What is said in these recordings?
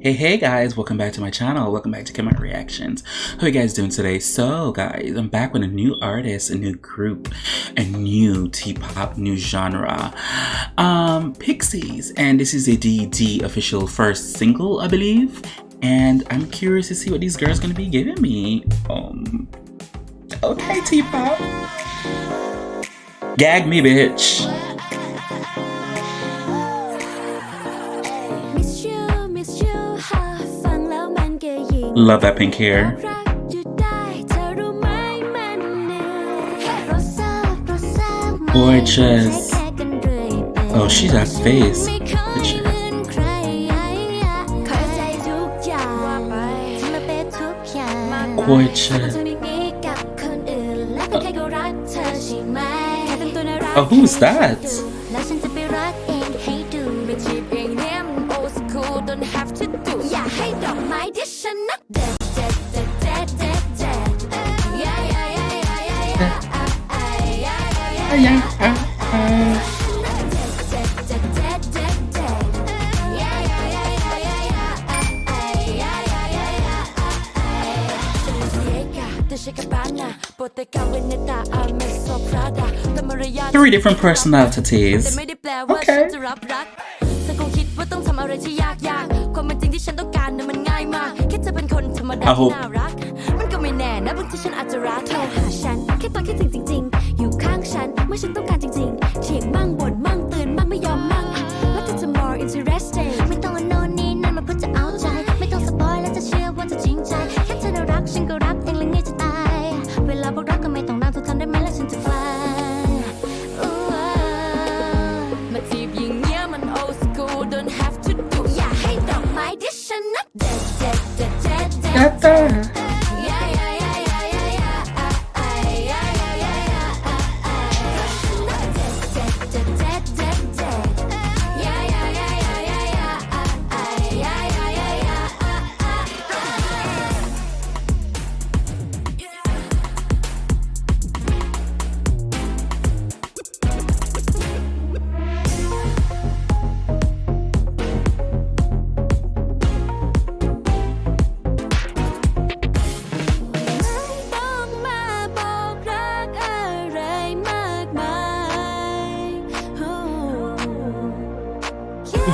Hey guys, welcome back to my channel. Welcome back to Kemari Reactions. How are you guys doing today? So guys, I'm back with a new artist, a new group, a new T-pop, new genre, PiXXiE, and this is a DED official first single, I believe, and I'm curious to see what these girls gonna be giving me. Okay, T-pop, gag me, bitch. Love that pink hair. Gorgeous. Oh, she's got face. Gorgeous. Oh, who's that? Three different personalities. Okay. I hope.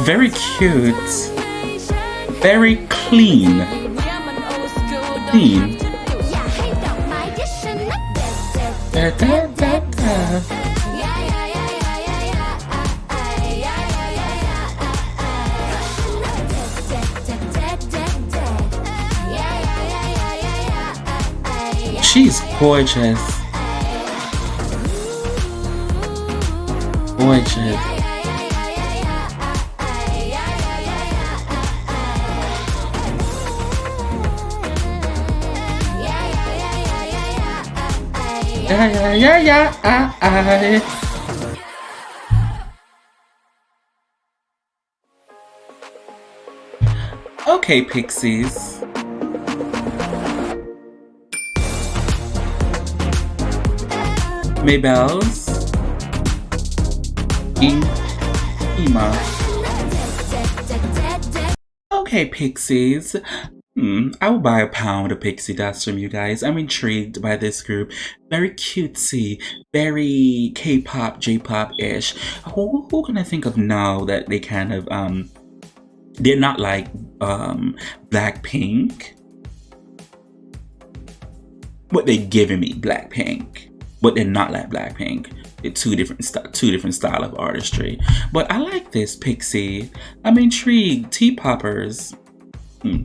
Very cute, very clean. Da, da, da, da. She's gorgeous. Gorgeous. Okay, PiXXiE. Maybelle's Ema. Okay, PiXXiE. I will buy a pound of PiXXiE dust from you guys. I'm intrigued by this group. Very cutesy, very K-pop, J-pop-ish. Who can I think of now that they kind of they're not like Blackpink, but they're giving me Blackpink, but they're not like Blackpink. They're two different style of artistry. But I like this PiXXiE. I'm intrigued. T-poppers.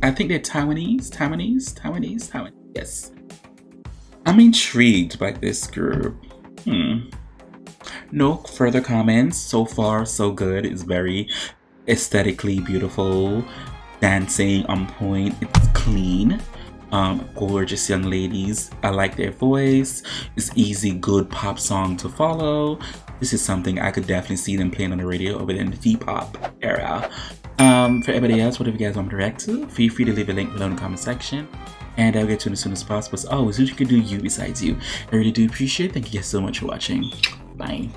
I think they're Taiwanese. Yes. I'm intrigued by this group. No further comments. So far, so good. It's very aesthetically beautiful. Dancing on point. It's clean. Gorgeous young ladies. I like their voice. It's easy, good pop song to follow. This is something I could definitely see them playing on the radio over there in the T-pop era. For everybody else, whatever you guys want me to react to, feel free to leave a link below in the comment section. And I'll get to it as soon as possible. So always, who can do you besides you? I really do appreciate it. Thank you guys so much for watching. Bye.